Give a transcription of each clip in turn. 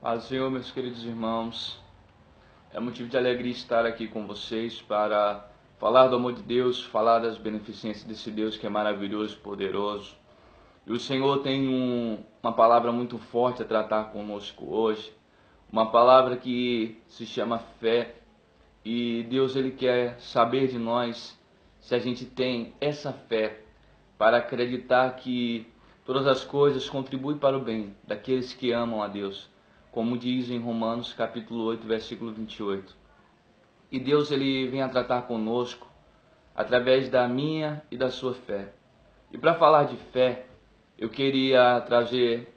Paz do Senhor, meus queridos irmãos. É motivo de alegria estar aqui com vocês para falar do amor de Deus, falar das beneficências desse Deus que é maravilhoso, poderoso. E o Senhor tem uma palavra muito forte a tratar conosco hoje, uma palavra que se chama fé. E Deus ele quer saber de nós se a gente tem essa fé para acreditar que todas as coisas contribuem para o bem daqueles que amam a Deus, como diz em Romanos capítulo 8, versículo 28. E Deus ele vem a tratar conosco através da minha e da sua fé. E para falar de fé, eu queria trazer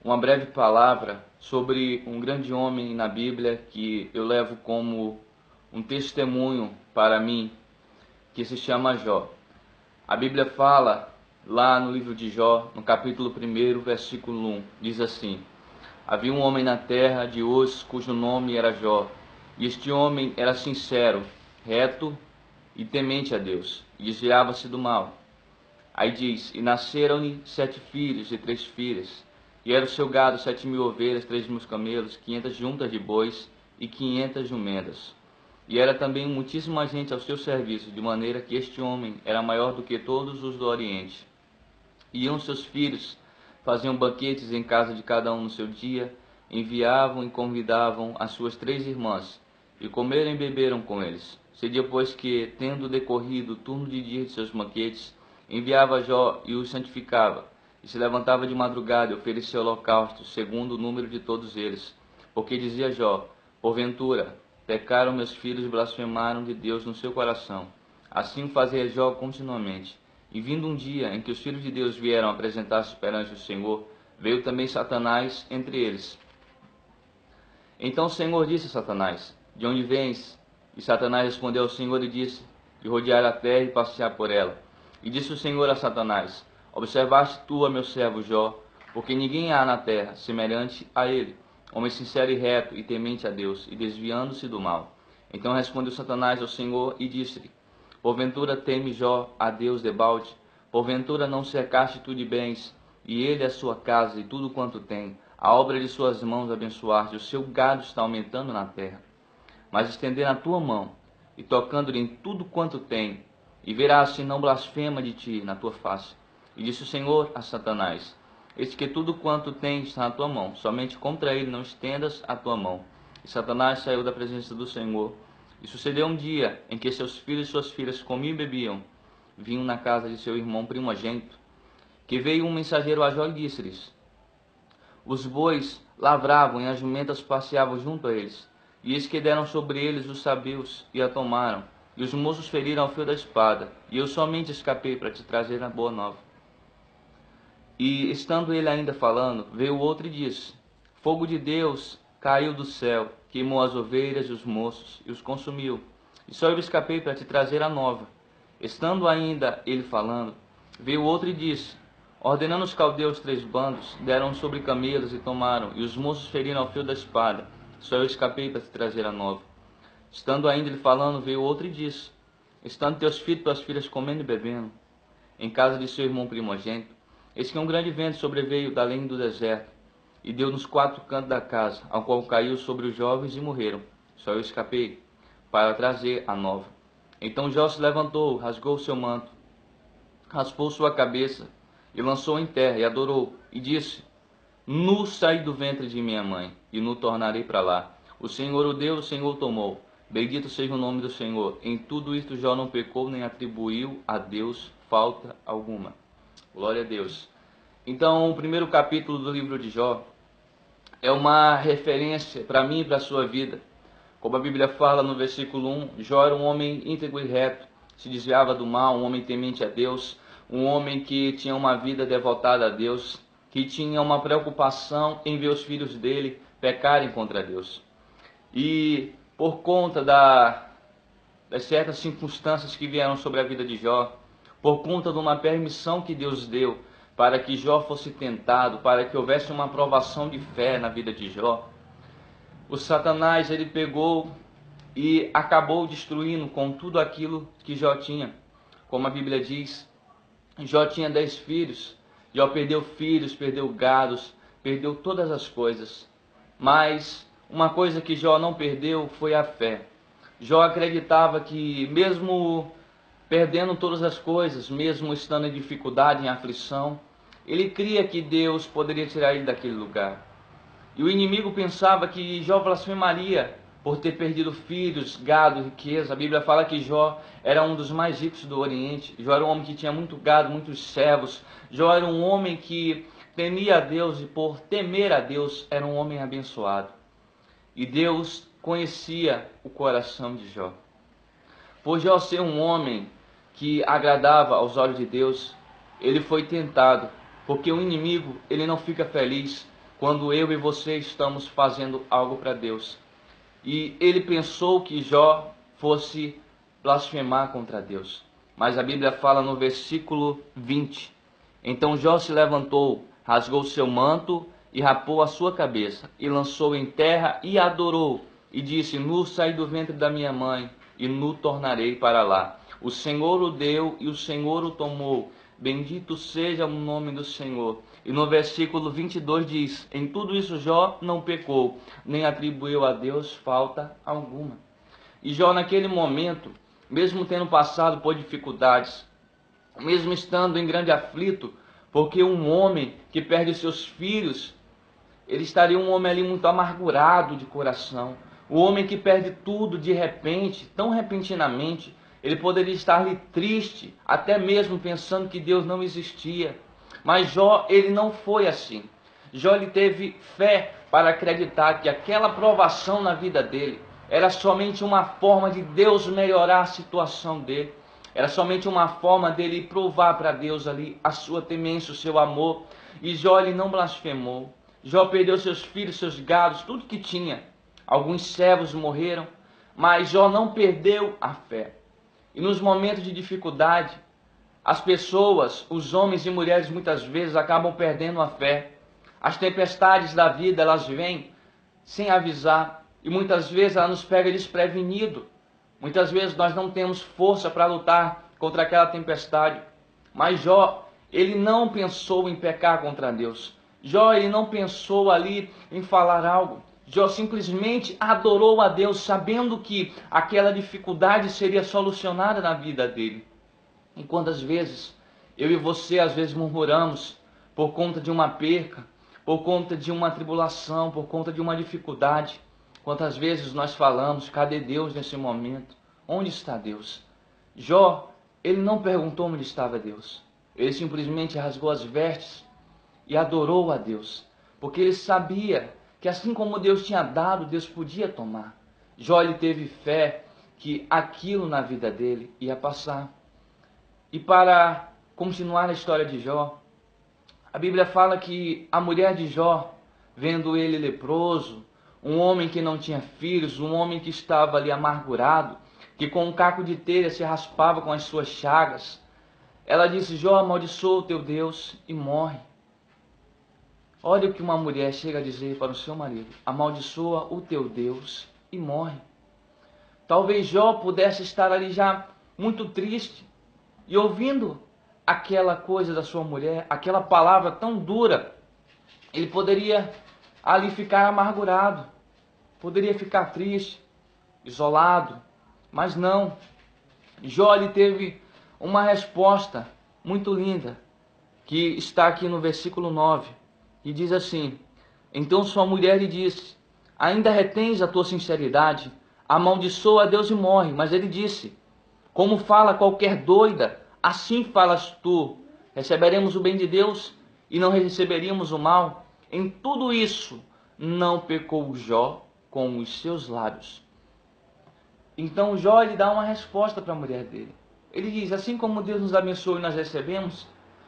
uma breve palavra sobre um grande homem na Bíblia que eu levo como um testemunho para mim, que se chama Jó. A Bíblia fala lá no livro de Jó, no capítulo 1, versículo 1, diz assim: Havia um homem na terra de Uz, cujo nome era Jó, e este homem era sincero, reto e temente a Deus, e desviava-se do mal. Aí diz: E nasceram-lhe 7 filhos e 3 filhas, e era o seu gado 7.000 ovelhas, 3.000 camelos, 500 juntas de bois e 500 jumentas. E era também muitíssima gente ao seu serviço, de maneira que este homem era maior do que todos os do Oriente. Iam seus filhos, faziam banquetes em casa de cada um no seu dia, enviavam e convidavam as suas 3 irmãs, e comeram e beberam com eles. Cedia, pois, que, tendo decorrido o turno de dia de seus banquetes, enviava Jó e os santificava, e se levantava de madrugada e oferecia holocaustos, segundo o número de todos eles. Porque dizia Jó: Porventura, pecaram meus filhos e blasfemaram de Deus no seu coração. Assim fazia Jó continuamente. E vindo um dia em que os filhos de Deus vieram apresentar-se perante o Senhor, veio também Satanás entre eles. Então o Senhor disse a Satanás: De onde vens? E Satanás respondeu ao Senhor e disse: De rodear a terra e passear por ela. E disse o Senhor a Satanás: Observaste tu a meu servo Jó, porque ninguém há na terra semelhante a ele, homem sincero e reto e temente a Deus, e desviando-se do mal. Então respondeu Satanás ao Senhor e disse-lhe: Porventura teme Jó a Deus debalde? Porventura não cercaste tu de bens, e ele a sua casa e tudo quanto tem, a obra de suas mãos abençoaste, o seu gado está aumentando na terra. Mas estender a tua mão, e tocando-lhe em tudo quanto tem, e verás se não blasfema de ti na tua face. E disse o Senhor a Satanás: Eis que tudo quanto tens está na tua mão, somente contra ele não estendas a tua mão. E Satanás saiu da presença do Senhor. E sucedeu um dia em que seus filhos e suas filhas comiam e bebiam, vinham na casa de seu irmão primogênito, que veio um mensageiro a Jó e disse-lhes: Os bois lavravam e as jumentas passeavam junto a eles, e eis que deram sobre eles os sabeus e a tomaram, e os moços feriram ao fio da espada, e eu somente escapei para te trazer a boa nova. E estando ele ainda falando, veio outro e disse: Fogo de Deus caiu do céu, queimou as ovelhas e os moços, e os consumiu. E só eu escapei para te trazer a nova. Estando ainda ele falando, veio outro e disse: Ordenando os caldeus 3 bandos, deram sobre camelos e tomaram, e os moços feriram ao fio da espada. Só eu escapei para te trazer a nova. Estando ainda ele falando, veio outro e disse: Estando teus filhos e tuas filhas comendo e bebendo, em casa de seu irmão primogênito, eis que um grande vento sobreveio da além do deserto, e deu nos 4 cantos da casa, ao qual caiu sobre os jovens e morreram. Só eu escapei para trazer a nova. Então Jó se levantou, rasgou o seu manto, raspou sua cabeça, e lançou em terra, e adorou, e disse: Nu saí do ventre de minha mãe, e nu tornarei para lá. O Senhor o deu, o Senhor o tomou. Bendito seja o nome do Senhor. Em tudo isto Jó não pecou, nem atribuiu a Deus falta alguma. Glória a Deus. Então, o primeiro capítulo do livro de Jó é uma referência para mim e para a sua vida. Como a Bíblia fala no versículo 1, Jó era um homem íntegro e reto, se desviava do mal, um homem temente a Deus, um homem que tinha uma vida devotada a Deus, que tinha uma preocupação em ver os filhos dele pecarem contra Deus. E por conta das certas circunstâncias que vieram sobre a vida de Jó, por conta de uma permissão que Deus deu para que Jó fosse tentado, para que houvesse uma provação de fé na vida de Jó, o Satanás ele pegou e acabou destruindo com tudo aquilo que Jó tinha. Como a Bíblia diz, Jó tinha 10 filhos, Jó perdeu filhos, perdeu gados, perdeu todas as coisas. mas uma coisa que Jó não perdeu foi a fé. Jó acreditava que mesmo perdendo todas as coisas, mesmo estando em dificuldade, em aflição, ele cria que Deus poderia tirar ele daquele lugar. E o inimigo pensava que Jó blasfemaria por ter perdido filhos, gado, riqueza. A Bíblia fala que Jó era um dos mais ricos do Oriente. Jó era um homem que tinha muito gado, muitos servos. Jó era um homem que temia a Deus e por temer a Deus era um homem abençoado. E Deus conhecia o coração de Jó. Por Jó ser um homem que agradava aos olhos de Deus, ele foi tentado, porque o inimigo, ele não fica feliz quando eu e você estamos fazendo algo para Deus. E ele pensou que Jó fosse blasfemar contra Deus. Mas a Bíblia fala no versículo 20: então Jó se levantou, rasgou seu manto e rapou a sua cabeça, e lançou em terra e adorou, e disse: nu saí do ventre da minha mãe, e nu tornarei para lá. O Senhor o deu e o Senhor o tomou. Bendito seja o nome do Senhor. E no versículo 22 diz: em tudo isso Jó não pecou, nem atribuiu a Deus falta alguma. E Jó naquele momento, mesmo tendo passado por dificuldades, mesmo estando em grande aflito, porque um homem que perde seus filhos, ele estaria um homem ali muito amargurado de coração. O homem que perde tudo de repente, tão repentinamente, ele poderia estar ali triste, até mesmo pensando que Deus não existia. Mas Jó, ele não foi assim. Jó, ele teve fé para acreditar que aquela provação na vida dele era somente uma forma de Deus melhorar a situação dele. Era somente uma forma dele provar para Deus ali a sua temência, o seu amor. E Jó, ele não blasfemou. Jó perdeu seus filhos, seus gados, tudo que tinha. Alguns servos morreram, mas Jó não perdeu a fé. E nos momentos de dificuldade, as pessoas, os homens e mulheres, muitas vezes acabam perdendo a fé. As tempestades da vida, elas vêm sem avisar, e muitas vezes ela nos pega desprevenido. Muitas vezes nós não temos força para lutar contra aquela tempestade. Mas Jó, ele não pensou em pecar contra Deus. Jó, ele não pensou ali em falar algo. Jó simplesmente adorou a Deus, sabendo que aquela dificuldade seria solucionada na vida dele. E quantas vezes eu e você às vezes murmuramos por conta de uma perca, por conta de uma tribulação, por conta de uma dificuldade. Quantas vezes nós falamos: cadê Deus nesse momento? Onde está Deus? Jó, ele não perguntou onde estava Deus. Ele simplesmente rasgou as vestes e adorou a Deus, porque ele sabia que assim como Deus tinha dado, Deus podia tomar. Jó, ele teve fé que aquilo na vida dele ia passar. E para continuar a história de Jó, a Bíblia fala que a mulher de Jó, vendo ele leproso, um homem que não tinha filhos, um homem que estava ali amargurado, que com um caco de telha se raspava com as suas chagas, ela disse: Jó, amaldiçoa o teu Deus e morre. Olha o que uma mulher chega a dizer para o seu marido: amaldiçoa o teu Deus e morre. Talvez Jó pudesse estar ali já muito triste, e ouvindo aquela coisa da sua mulher, aquela palavra tão dura, ele poderia ali ficar amargurado, poderia ficar triste, isolado, mas não. Jó, ele teve uma resposta muito linda, que está aqui no versículo 9, e diz assim: então sua mulher lhe disse: ainda retens a tua sinceridade? Amaldiçoa a Deus e morre. Mas ele disse: como fala qualquer doida, assim falas tu. Receberemos o bem de Deus e não receberíamos o mal? Em tudo isso não pecou Jó com os seus lábios. Então Jó, ele dá uma resposta para a mulher dele. Ele diz: assim como Deus nos abençoou e nós recebemos,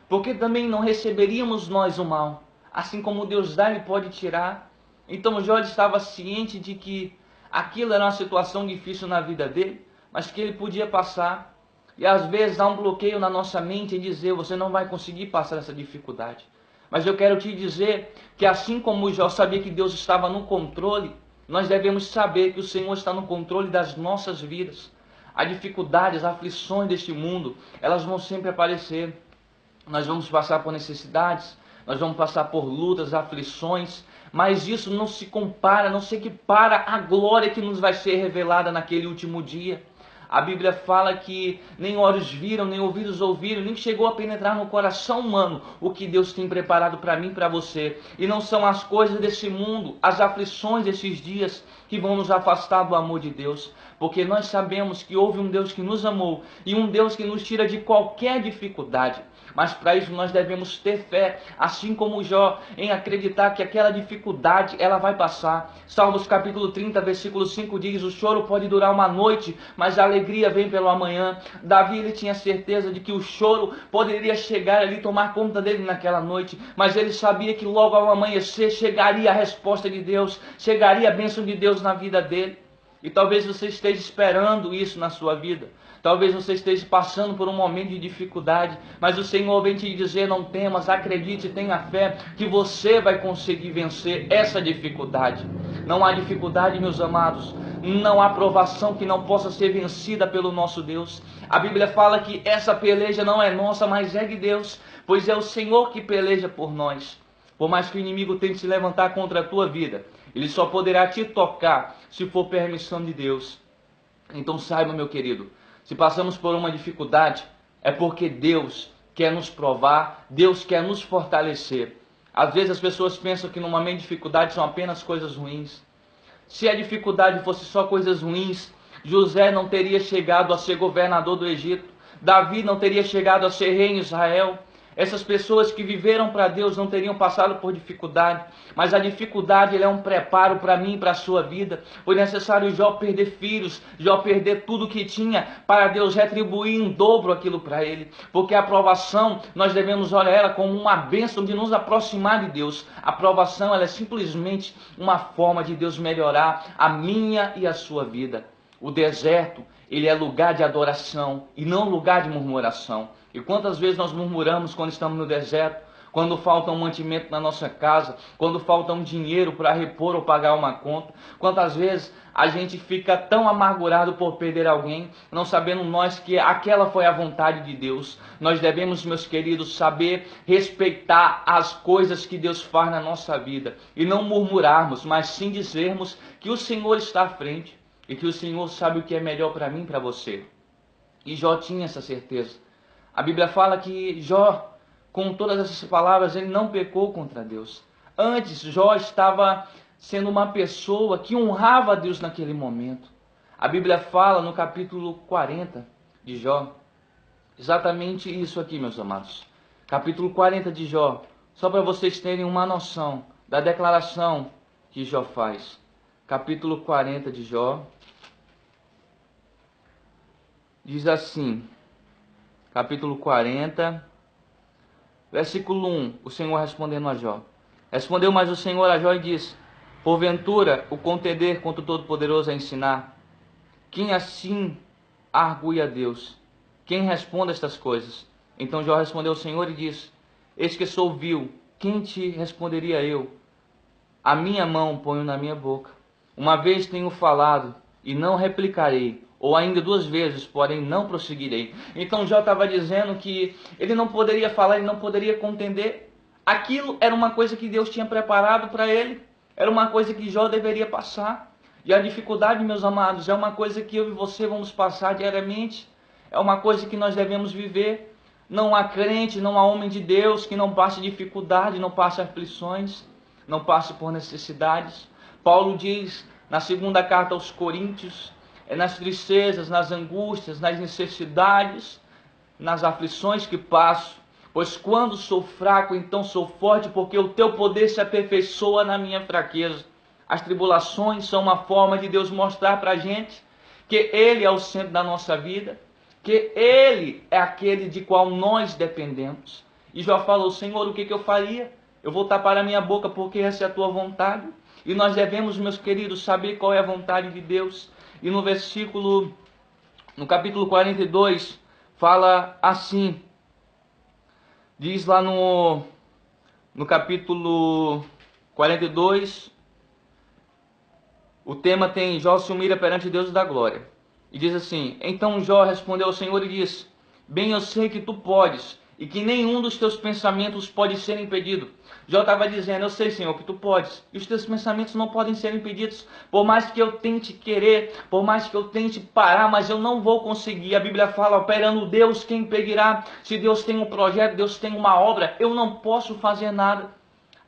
porque também não receberíamos nós o mal? Assim como Deus dá, Ele pode tirar. Então Jó estava ciente de que aquilo era uma situação difícil na vida dele, mas que ele podia passar. E às vezes há um bloqueio na nossa mente em dizer: você não vai conseguir passar essa dificuldade. Mas eu quero te dizer que assim como Jó sabia que Deus estava no controle, nós devemos saber que o Senhor está no controle das nossas vidas. As dificuldades, as aflições deste mundo, elas vão sempre aparecer. Nós vamos passar por necessidades, nós vamos passar por lutas, aflições, mas isso não se compara, não se equipara à glória que nos vai ser revelada naquele último dia. A Bíblia fala que nem olhos viram, nem ouvidos ouviram, nem chegou a penetrar no coração humano o que Deus tem preparado para mim e para você. E não são as coisas desse mundo, as aflições desses dias que vão nos afastar do amor de Deus. Porque nós sabemos que houve um Deus que nos amou e um Deus que nos tira de qualquer dificuldade. Mas para isso nós devemos ter fé, assim como Jó, em acreditar que aquela dificuldade ela vai passar. Salmos capítulo 30, versículo 5 diz: o choro pode durar uma noite, mas a alegria vem pelo amanhã. Davi ele tinha certeza de que o choro poderia chegar ali, tomar conta dele naquela noite, mas ele sabia que logo ao amanhecer chegaria a resposta de Deus, chegaria a bênção de Deus na vida dele. E talvez você esteja esperando isso na sua vida. Talvez você esteja passando por um momento de dificuldade, mas o Senhor vem te dizer: não temas, acredite, tenha fé, que você vai conseguir vencer essa dificuldade. Não há dificuldade, meus amados, não há provação que não possa ser vencida pelo nosso Deus. A Bíblia fala que essa peleja não é nossa, mas é de Deus, pois é o Senhor que peleja por nós. Por mais que o inimigo tente se levantar contra a tua vida, ele só poderá te tocar se for permissão de Deus. Então saiba, meu querido, se passamos por uma dificuldade, é porque Deus quer nos provar, Deus quer nos fortalecer. Às vezes as pessoas pensam que no momento de dificuldade são apenas coisas ruins. Se a dificuldade fosse só coisas ruins, José não teria chegado a ser governador do Egito, Davi não teria chegado a ser rei em Israel. Essas pessoas que viveram para Deus não teriam passado por dificuldade, mas a dificuldade é um preparo para mim e para a sua vida. Foi necessário Jó perder filhos, Jó perder tudo que tinha, para Deus retribuir em dobro aquilo para ele. Porque a provação, nós devemos olhar ela como uma bênção de nos aproximar de Deus. A provação ela é simplesmente uma forma de Deus melhorar a minha e a sua vida. O deserto, ele é lugar de adoração e não lugar de murmuração. E quantas vezes nós murmuramos quando estamos no deserto, quando falta um mantimento na nossa casa, quando falta um dinheiro para repor ou pagar uma conta? Quantas vezes a gente fica tão amargurado por perder alguém, não sabendo nós que aquela foi a vontade de Deus. Nós devemos, meus queridos, saber respeitar as coisas que Deus faz na nossa vida e não murmurarmos, mas sim dizermos que o Senhor está à frente e que o Senhor sabe o que é melhor para mim e para você. E Jó tinha essa certeza. A Bíblia fala que Jó, com todas essas palavras, ele não pecou contra Deus. Antes, Jó estava sendo uma pessoa que honrava a Deus naquele momento. A Bíblia fala no capítulo 40 de Jó, exatamente isso aqui, meus amados. Capítulo 40 de Jó, só para vocês terem uma noção da declaração que Jó faz. Capítulo 40 de Jó, diz assim... Capítulo 40, versículo 1, o Senhor respondendo a Jó. Respondeu mais o Senhor a Jó e disse: porventura o contender contra o Todo-Poderoso é ensinar? Quem assim argue a Deus? Quem responde estas coisas? Então Jó respondeu ao Senhor e disse: eis que sou vil, quem te responderia eu? A minha mão ponho na minha boca. Uma vez tenho falado e não replicarei, ou ainda 2 vezes, porém não prosseguirei. Então Jó estava dizendo que ele não poderia falar, ele não poderia contender. Aquilo era uma coisa que Deus tinha preparado para ele, era uma coisa que Jó deveria passar. E a dificuldade, meus amados, é uma coisa que eu e você vamos passar diariamente, é uma coisa que nós devemos viver. Não há crente, não há homem de Deus que não passe dificuldade, não passe aflições, não passe por necessidades. Paulo diz na segunda carta aos Coríntios: é nas tristezas, nas angústias, nas necessidades, nas aflições que passo. Pois quando sou fraco, então sou forte, porque o teu poder se aperfeiçoa na minha fraqueza. As tribulações são uma forma de Deus mostrar para a gente que Ele é o centro da nossa vida, que Ele é aquele de qual nós dependemos. E Jó falou: Senhor, o que eu faria? Eu vou tapar a minha boca, porque essa é a tua vontade. E nós devemos, meus queridos, saber qual é a vontade de Deus. E no capítulo 42, fala assim, diz lá no capítulo 42, o tema tem: Jó se humilha perante Deus da glória. E diz assim: então Jó respondeu ao Senhor e disse: bem eu sei que tu podes, e que nenhum dos teus pensamentos pode ser impedido. Jó estava dizendo, eu sei, Senhor, que tu podes, e os teus pensamentos não podem ser impedidos, por mais que eu tente querer, por mais que eu tente parar, mas eu não vou conseguir. A Bíblia fala, operando Deus, quem impedirá? Se Deus tem um projeto, Deus tem uma obra, eu não posso fazer nada.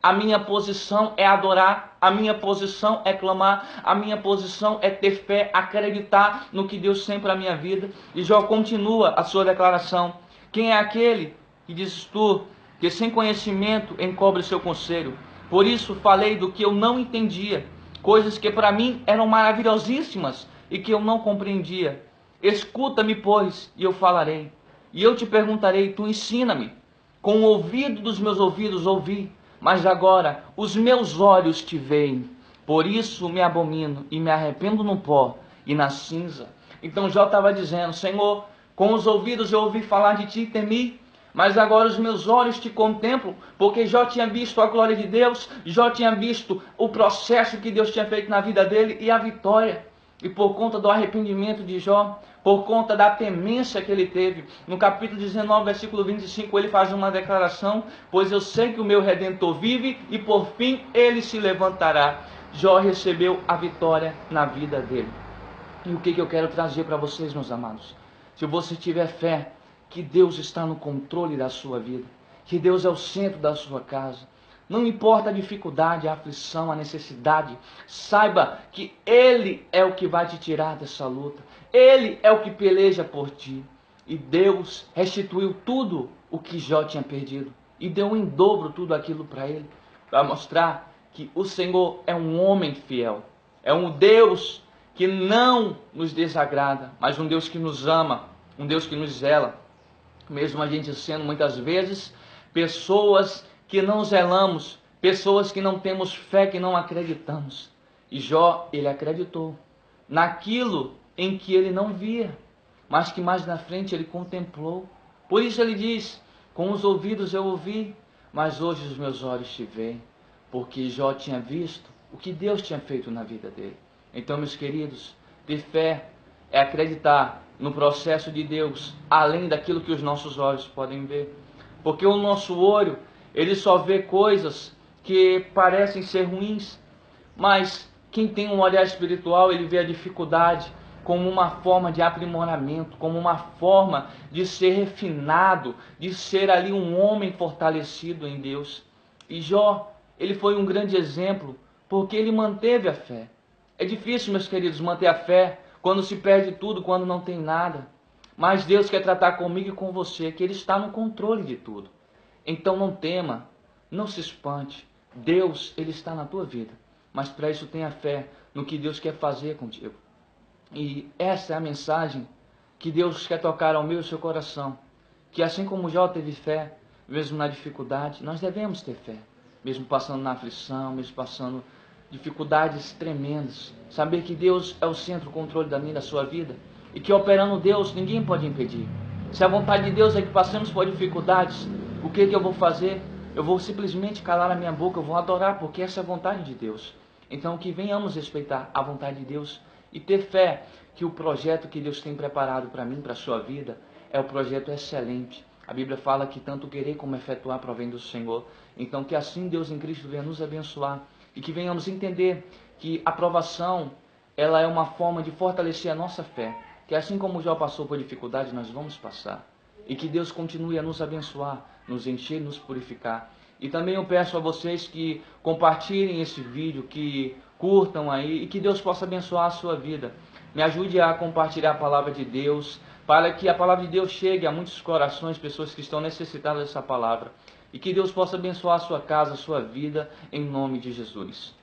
A minha posição é adorar, a minha posição é clamar, a minha posição é ter fé, acreditar no que Deus tem para a minha vida. E Jó continua a sua declaração. Quem é aquele que dizes tu, que sem conhecimento encobre o seu conselho? Por isso falei do que eu não entendia, coisas que para mim eram maravilhosíssimas e que eu não compreendia. Escuta-me, pois, e eu falarei. E eu te perguntarei, tu ensina-me. Com o ouvido dos meus ouvidos ouvi, mas agora os meus olhos te veem. Por isso me abomino e me arrependo no pó e na cinza. Então Jó estava dizendo, Senhor, com os ouvidos eu ouvi falar de ti e temi, mas agora os meus olhos te contemplam, porque Jó tinha visto a glória de Deus, Jó tinha visto o processo que Deus tinha feito na vida dele e a vitória. E por conta do arrependimento de Jó, por conta da temência que ele teve, no capítulo 19, versículo 25, ele faz uma declaração, pois eu sei que o meu Redentor vive e por fim ele se levantará. Jó recebeu a vitória na vida dele. E o que eu quero trazer para vocês, meus amados? Se você tiver fé que Deus está no controle da sua vida, que Deus é o centro da sua casa, não importa a dificuldade, a aflição, a necessidade, saiba que Ele é o que vai te tirar dessa luta. Ele é o que peleja por ti. E Deus restituiu tudo o que Jó tinha perdido. E deu em dobro tudo aquilo para ele. Para mostrar que o Senhor é um homem fiel. É um Deus que não nos desagrada, mas um Deus que nos ama. Um Deus que nos zela. Mesmo a gente sendo muitas vezes pessoas que não zelamos, pessoas que não temos fé, que não acreditamos. E Jó, ele acreditou naquilo em que ele não via, mas que mais na frente ele contemplou. Por isso ele diz, com os ouvidos eu ouvi, mas hoje os meus olhos te veem, porque Jó tinha visto o que Deus tinha feito na vida dele. Então, meus queridos, ter fé é acreditar no processo de Deus, além daquilo que os nossos olhos podem ver. Porque o nosso olho, ele só vê coisas que parecem ser ruins, mas quem tem um olhar espiritual, ele vê a dificuldade como uma forma de aprimoramento, como uma forma de ser refinado, de ser ali um homem fortalecido em Deus. E Jó, ele foi um grande exemplo, porque ele manteve a fé. É difícil, meus queridos, manter a fé quando se perde tudo, quando não tem nada. Mas Deus quer tratar comigo e com você, que Ele está no controle de tudo. Então não tema, não se espante. Deus, Ele está na tua vida. Mas para isso tenha fé no que Deus quer fazer contigo. E essa é a mensagem que Deus quer tocar ao meu e ao seu coração. Que assim como Jó teve fé, mesmo na dificuldade, nós devemos ter fé. Mesmo passando na aflição, mesmo passando dificuldades tremendas. Saber que Deus é o centro, o controle da minha e da sua vida. E que operando Deus, ninguém pode impedir. Se a vontade de Deus é que passemos por dificuldades, o que eu vou fazer? Eu vou simplesmente calar a minha boca, eu vou adorar, porque essa é a vontade de Deus. Então que venhamos respeitar a vontade de Deus e ter fé que o projeto que Deus tem preparado para mim, para a sua vida, é o projeto excelente. A Bíblia fala que tanto querer como efetuar provém do Senhor. Então que assim Deus em Cristo venha nos abençoar e que venhamos entender que a provação, ela é uma forma de fortalecer a nossa fé. Que assim como Jó passou por dificuldade, nós vamos passar. E que Deus continue a nos abençoar, nos encher, nos purificar. E também eu peço a vocês que compartilhem esse vídeo, que curtam aí e que Deus possa abençoar a sua vida. Me ajude a compartilhar a palavra de Deus, para que a palavra de Deus chegue a muitos corações, pessoas que estão necessitadas dessa palavra. E que Deus possa abençoar a sua casa, a sua vida, em nome de Jesus.